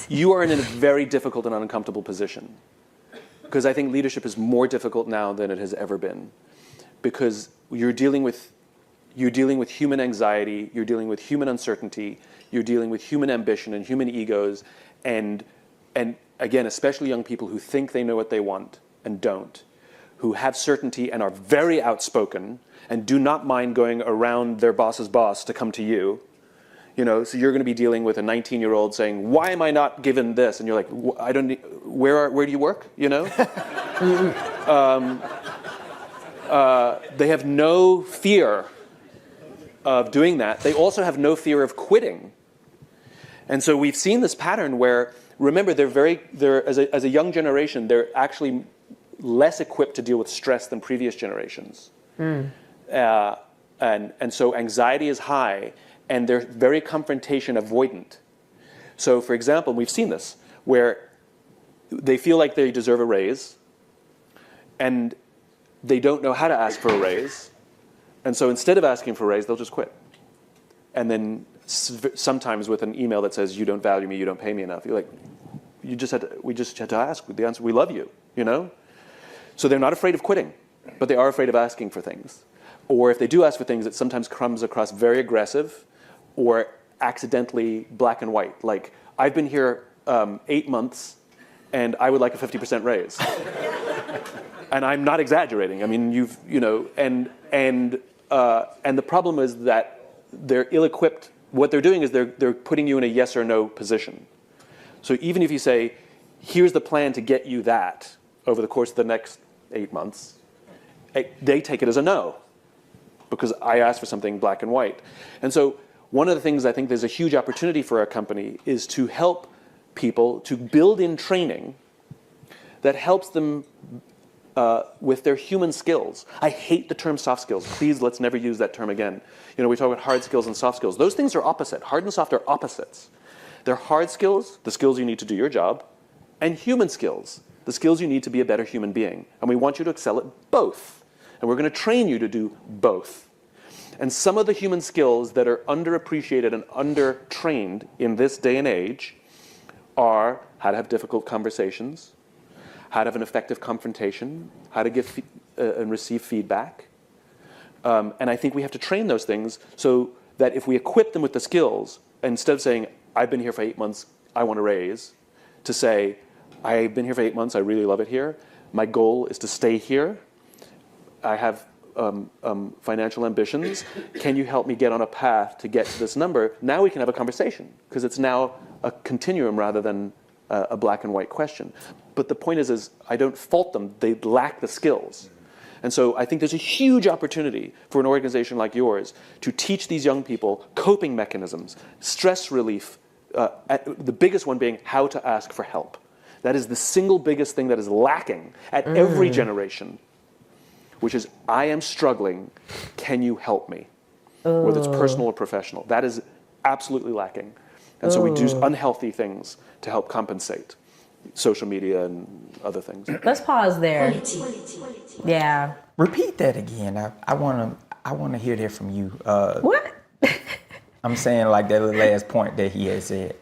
You are in a very difficult and uncomfortable position, because I think leadership is more difficult now than it has ever been, because you're dealing with human anxiety, you're dealing with human uncertainty, you're dealing with human ambition and human egos, and again, especially young people who think they know what they want and don't, who have certainty and are very outspoken and do not mind going around their boss's boss to come to you. You know, so you're going to be dealing with a 19-year-old saying, "Why am I not given this?" And you're like, "I don't need, where do you work?" You know. They have no fear of doing that. They also have no fear of quitting. And so we've seen this pattern where, remember, they're as a young generation, they're actually less equipped to deal with stress than previous generations. And so anxiety is high, and they're very confrontation avoidant. So, for example, we've seen this, where they feel like they deserve a raise, and they don't know how to ask for a raise. And so instead of asking for a raise, they'll just quit. And then sometimes with an email that says, "You don't value me, you don't pay me enough," you're like, we just had to ask. The answer, we love you, you know? So they're not afraid of quitting, but they are afraid of asking for things. Or if they do ask for things, it sometimes comes across very aggressive or accidentally black and white. Like, I've been here 8 months, and I would like a 50% raise. And I'm not exaggerating. I mean, and the problem is that they're ill-equipped. What they're doing is they're putting you in a yes or no position. So even if you say, "Here's the plan to get you that over the course of the next 8 months," they take it as a no, because I asked for something black and white. And so one of the things I think there's a huge opportunity for our company is to help people to build in training that helps them with their human skills. I hate the term soft skills. Please, let's never use that term again. You know, we talk about hard skills and soft skills. Those things are opposite. Hard and soft are opposites. They're hard skills, the skills you need to do your job, and human skills, the skills you need to be a better human being. And we want you to excel at both. And we're going to train you to do both. And some of the human skills that are underappreciated and undertrained in this day and age are how to have difficult conversations, how to have an effective confrontation, how to give and receive feedback. And I think we have to train those things so that if we equip them with the skills, instead of saying, "I've been here for 8 months, I want a raise," to say, "I've been here for 8 months, I really love it here. My goal is to stay here. I have financial ambitions. Can you help me get on a path to get to this number?" Now we can have a conversation, because it's now a continuum rather than a black and white question. But the point is I don't fault them. They lack the skills. And so I think there's a huge opportunity for an organization like yours to teach these young people coping mechanisms, stress relief, the biggest one being how to ask for help. That is the single biggest thing that is lacking at every generation, which is, "I am struggling, can you help me?" Whether it's personal or professional. That is absolutely lacking. And so we do unhealthy things to help compensate. Social media and other things. Let's pause there. Yeah. Repeat that again. I wanna hear that from you. What? I'm saying like that last point that he had said.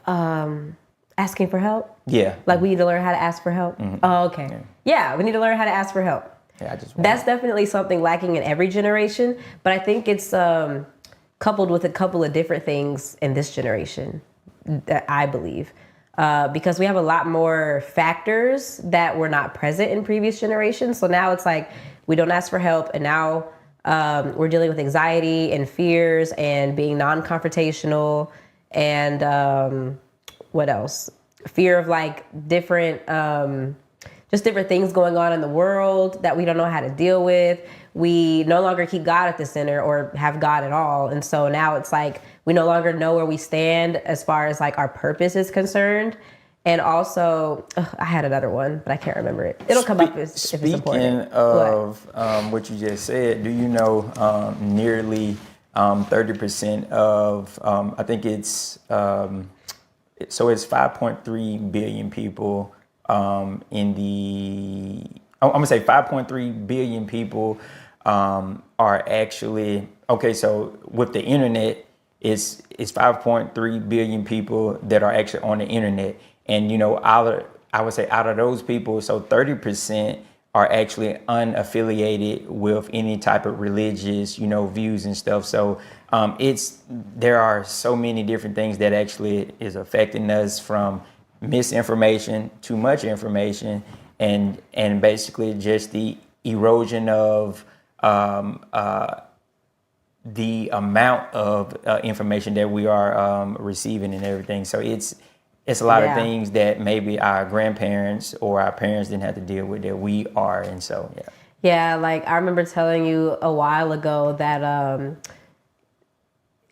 Asking for help? Yeah. Like we need to learn how to ask for help? Mm-hmm. Oh, okay. Yeah, we need to learn how to ask for help. Yeah, That's definitely something lacking in every generation, but I think it's coupled with a couple of different things in this generation, that I believe. Because we have a lot more factors that were not present in previous generations. So now it's like we don't ask for help, and now we're dealing with anxiety and fears and being non-confrontational and what else? Fear of like different, just different things going on in the world that we don't know how to deal with. We no longer keep God at the center or have God at all. And so now it's like we no longer know where we stand as far as like our purpose is concerned. And also, I had another one, but I can't remember it. It'll come up if it's important. Speaking of what you just said, do you know nearly 30% of, I think it's, so it's 5.3 billion people in the, I'm gonna say 5.3 billion people are actually, okay, so with the internet, it's 5.3 billion people that are actually on the internet. And, I would say out of those people, so 30% are actually unaffiliated with any type of religious, views and stuff. So there are so many different things that actually is affecting us, from misinformation, too much information, and basically just the erosion of the amount of information that we are receiving and everything. So it's a lot of things that maybe our grandparents or our parents didn't have to deal with that we are. And so, yeah. Yeah, like I remember telling you a while ago that,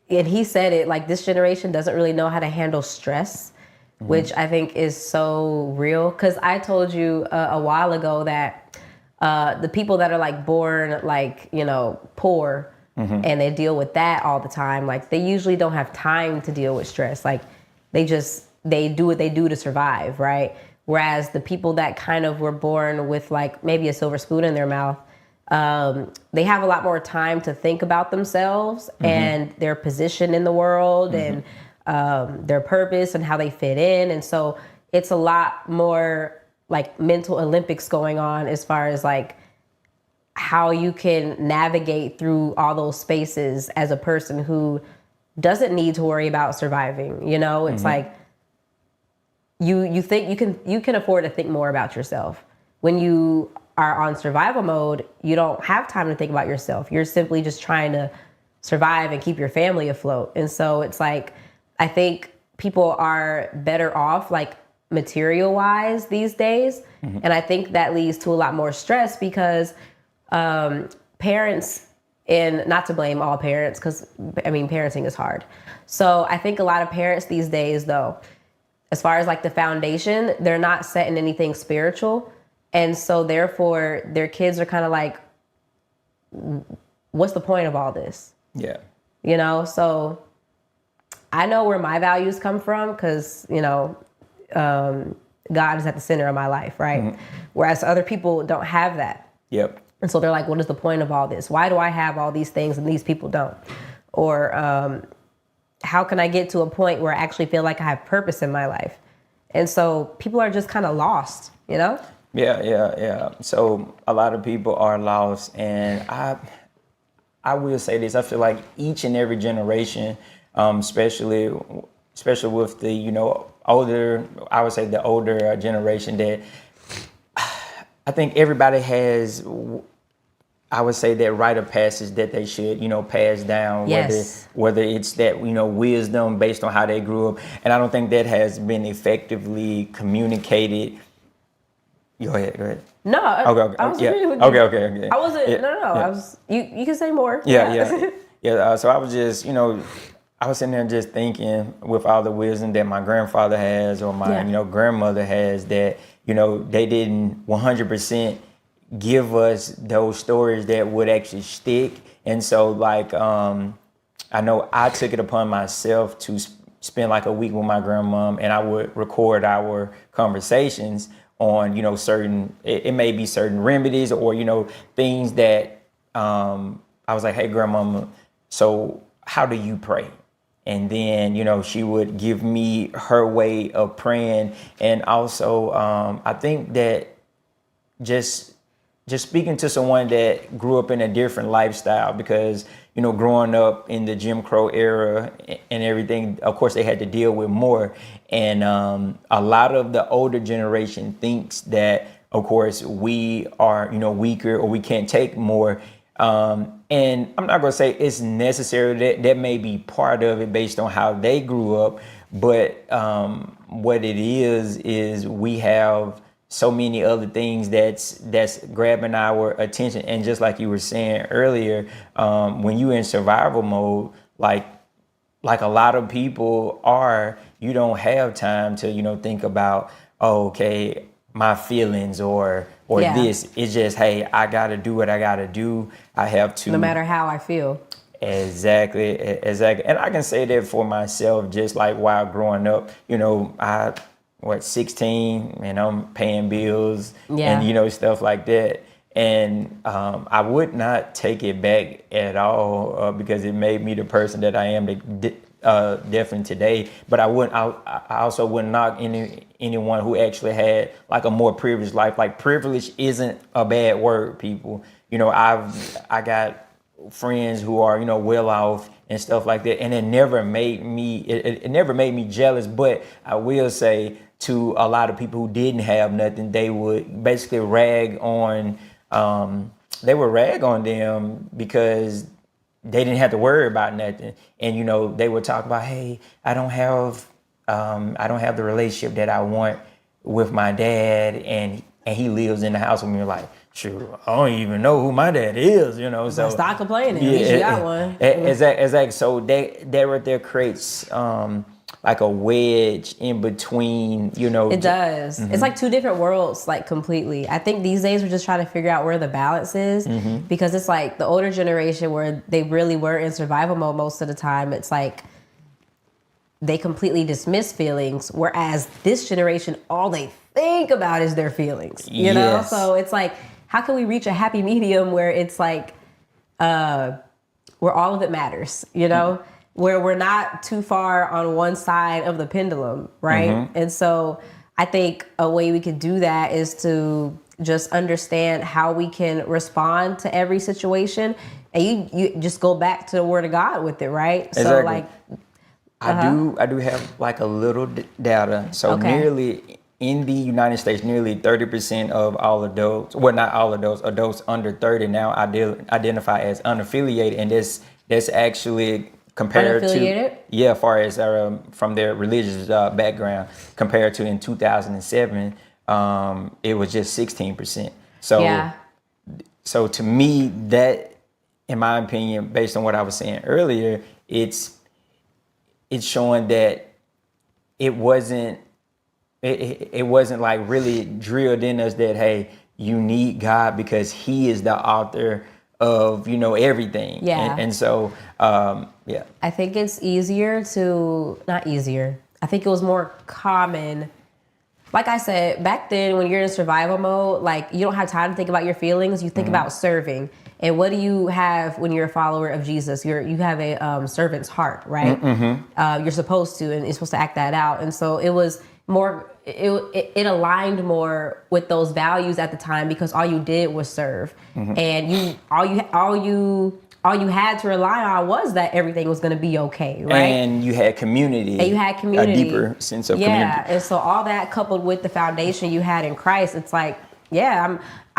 and he said it, like this generation doesn't really know how to handle stress, which I think is so real. Because I told you a while ago that the people that are like born like, poor, and they deal with that all the time, like they usually don't have time to deal with stress. Like they do what they do to survive, right? Whereas the people that kind of were born with like maybe a silver spoon in their mouth, they have a lot more time to think about themselves and their position in the world and their purpose and how they fit in. And so it's a lot more like mental Olympics going on as far as like how you can navigate through all those spaces as a person who doesn't need to worry about surviving. It's like you think you can afford to think more about yourself. When you are on survival mode, you don't have time to think about yourself. You're simply just trying to survive and keep your family afloat. And so it's like, I think people are better off like material wise these days. And I think that leads to a lot more stress because parents, and not to blame all parents, because parenting is hard. So I think a lot of parents these days though, as far as like the foundation, they're not setting anything spiritual. And so therefore their kids are kind of like, what's the point of all this? Yeah. So I know where my values come from because, God is at the center of my life, right? Whereas other people don't have that. Yep. And so they're like, what is the point of all this? Why do I have all these things and these people don't? Or how can I get to a point where I actually feel like I have purpose in my life? And so people are just kind of lost, Yeah. So a lot of people are lost. And I will say this, I feel like each and every generation, especially with the, older, I would say the older generation, that I think everybody has, I would say, that rite of passage that they should, pass down. Yes. Whether it's that, wisdom based on how they grew up. And I don't think that has been effectively communicated. Go ahead. No, Okay. I was Yeah. agreeing with you. Okay. I wasn't, Yeah. no. Yeah. I was, you can say more. Yeah. So I was just, I was sitting there just thinking, with all the wisdom that my grandfather has or my, grandmother has, that, they didn't 100% give us those stories that would actually stick. And so like, I know I took it upon myself to spend like a week with my grandmom, and I would record our conversations on, certain, it may be certain remedies or, things that I was like, hey, grandmama, so how do you pray? And then, she would give me her way of praying. And also, I think that just speaking to someone that grew up in a different lifestyle, because, growing up in the Jim Crow era and everything, of course, they had to deal with more. And a lot of the older generation thinks that, of course, we are, weaker or we can't take more. And I'm not going to say it's necessary. That may be part of it based on how they grew up. But what it is we have so many other things that's grabbing our attention. And just like you were saying earlier, when you're in survival mode, like a lot of people are, you don't have time to, think about, okay, my feelings or this. It's just, hey, I got to do what I got to do. I have to. No matter how I feel. Exactly. And I can say that for myself, just like while growing up, 16 and I'm paying bills and, stuff like that. And I would not take it back at all because it made me the person that I am definitely today. But I also wouldn't knock anyone who actually had like a more privileged life. Like privilege isn't a bad word, people. You know, I got friends who are, you know, well off and stuff like that, and it never made me jealous. But I will say, to a lot of people who didn't have nothing, they would basically rag on them because they didn't have to worry about nothing. And, you know, they would talk about, hey, I don't have the relationship that I want with my dad, and he lives in the house with me. Like, sure, I don't even know who my dad is, you know. So stop complaining. At least you got one. Exactly. So that right there creates like a wedge in between, you know. It does. It's like two different worlds, like completely. I think these days we're just trying to figure out where the balance is, because it's like the older generation where they really were in survival mode most of the time. It's like they completely dismiss feelings, whereas this generation, all they think about is their feelings, you know? So it's like, how can we reach a happy medium where it's like, where all of it matters, you know? Where we're not too far on one side of the pendulum, right? And so I think a way we could do that is to just understand how we can respond to every situation. And you just go back to the word of God with it, right? Exactly. So like, I do have like a little data. So nearly in the United States, nearly 30% of all adults, well, not all adults under 30 now identify as unaffiliated, and that's actually compared to as far as from their religious background, compared to in 2007, it was just 16%. So to me, that, in my opinion, based on what I was saying earlier, it's showing that it wasn't like really drilled in us that, hey, you need God because He is the author of, you know, everything. And so I think it's not easier. I think it was more common. Like I said, back then when you're in survival mode, like you don't have time to think about your feelings. You think about serving. And what do you have when you're a follower of Jesus? You have a servant's heart, right? You're supposed to, and you're supposed to act that out. And so it was more, it aligned more with those values at the time, because all you did was serve. And all you had to rely on was that everything was going to be okay, right? And you had community. A deeper sense of community. Yeah, and so all that coupled with the foundation you had in Christ, it's like,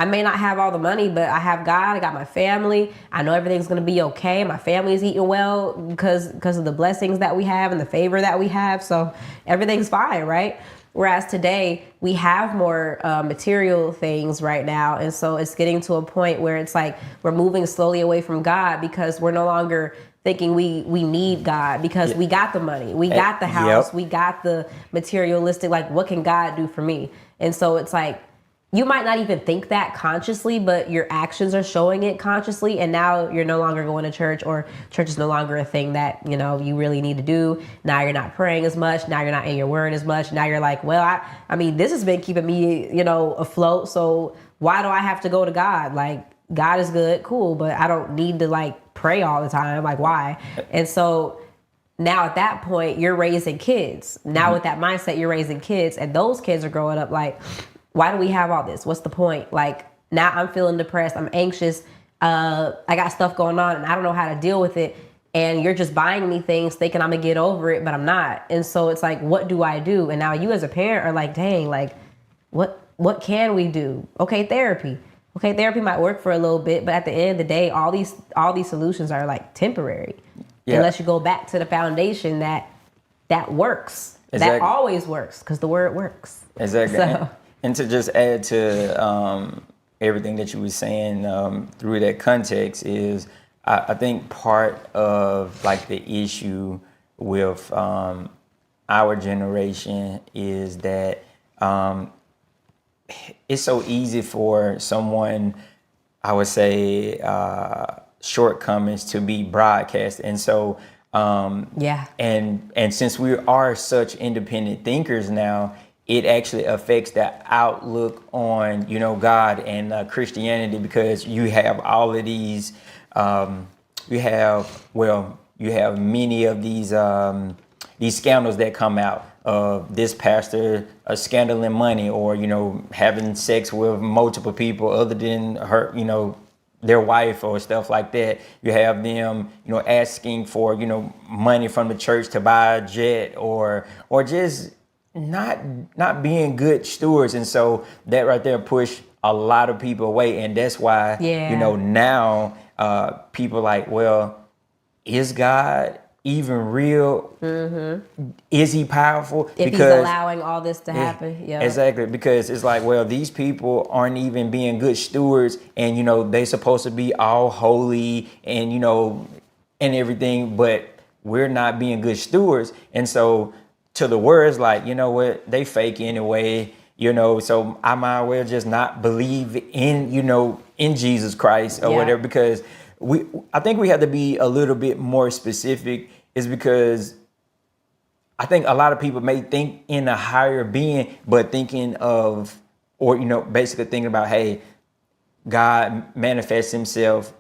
I may not have all the money, but I have God. I got my family. I know everything's going to be okay. My family's eating well because of the blessings that we have and the favor that we have. So everything's fine, right? Whereas today we have more material things right now. And so it's getting to a point where it's like we're moving slowly away from God, because we're no longer thinking we need God, because we got the money, we got the house, we got the materialistic, like what can God do for me? And so it's like, you might not even think that consciously, but your actions are showing it consciously. And now you're no longer going to church, or church is no longer a thing that, you know, you really need to do. Now you're not praying as much. Now you're not in your word as much. Now you're like, well, I mean, this has been keeping me, you know, afloat. So why do I have to go to God? Like, God is good, cool, but I don't need to like pray all the time. Like, why? And so now at that point, you're raising kids. Now with that mindset, you're raising kids, and those kids are growing up like, why do we have all this? What's the point? Like, now I'm feeling depressed. I'm anxious. I got stuff going on and I don't know how to deal with it. And you're just buying me things thinking I'm gonna get over it, but I'm not. And so it's like, what do I do? And now you as a parent are like, dang, like, what can we do? Okay, therapy. Okay, therapy might work for a little bit, but at the end of the day, all these solutions are like temporary. Unless you go back to the foundation that works. Exactly. That always works, because the word works. Exactly. So. And to just add to everything that you were saying through that context is, I think part of like the issue with our generation is that it's so easy for someone, I would say, shortcomings to be broadcast. And so, and since we are such independent thinkers now, it actually affects the outlook on, God and Christianity, because you have all of these, you have many of these scandals that come out of this pastor scandaling money, or, having sex with multiple people other than her, their wife or stuff like that. You have them, asking for, money from the church to buy a jet, or just not being good stewards. And so that right there pushed a lot of people away. And that's why, now people like, well, is God even real? Is he powerful? If he's allowing all this to happen. Yeah, exactly. Because it's like, well, these people aren't even being good stewards, and they supposed to be all holy and and everything, but we're not being good stewards. And so to the words, like, what, they fake anyway, so I might well just not believe in in Jesus Christ or whatever. Because I think we have to be a little bit more specific, is because I think a lot of people may think in a higher being, but thinking of, or, basically thinking about, hey, God manifests himself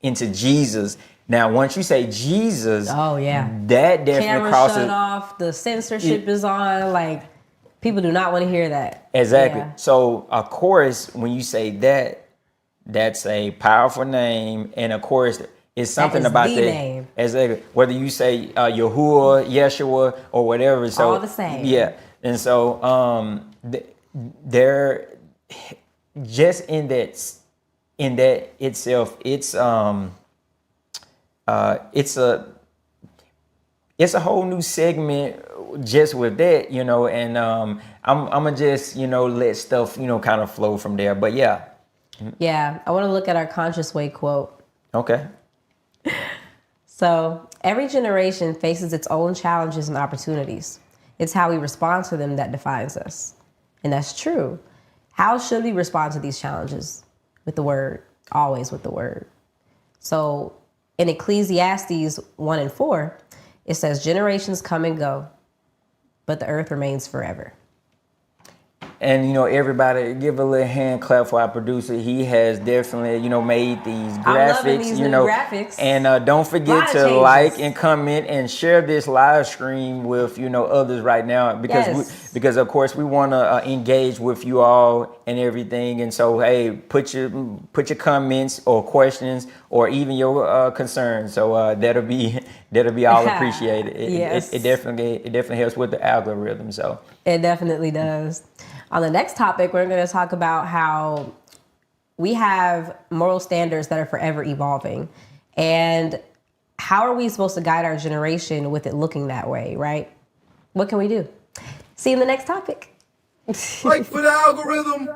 into Jesus. Now, once you say Jesus, that definitely Camera crosses. shut off, the censorship is on, like, people do not want to hear that. Exactly. So, of course, when you say that, that's a powerful name, and of course, it's something about the that name. Exactly. Whether you say Yahuwah, Yeshua, or whatever, so all the same. Yeah, and so they're just in that itself. It's a whole new segment just with that, and I'm gonna just let stuff kind of flow from there. But yeah. Yeah, I want to look at our Conscious Way quote. Okay. So, every generation faces its own challenges and opportunities. It's how we respond to them that defines us. And that's true. How should we respond to these challenges? With the word, always with the word. So, in Ecclesiastes 1:4, it says, generations come and go, but the earth remains forever. And, everybody give a little hand clap for our producer. He has definitely, made these graphics. I'm loving these new graphics. And don't forget to like and comment and share this live stream with, others right now. Because of course, we want to engage with you all and everything. And so, hey, put your comments or questions or even your concerns. So that'll be all appreciated. It definitely helps with the algorithm. So it definitely does. On the next topic, we're going to talk about how we have moral standards that are forever evolving. And how are we supposed to guide our generation with it looking that way, right? What can we do? See you in the next topic. Fight for the algorithm.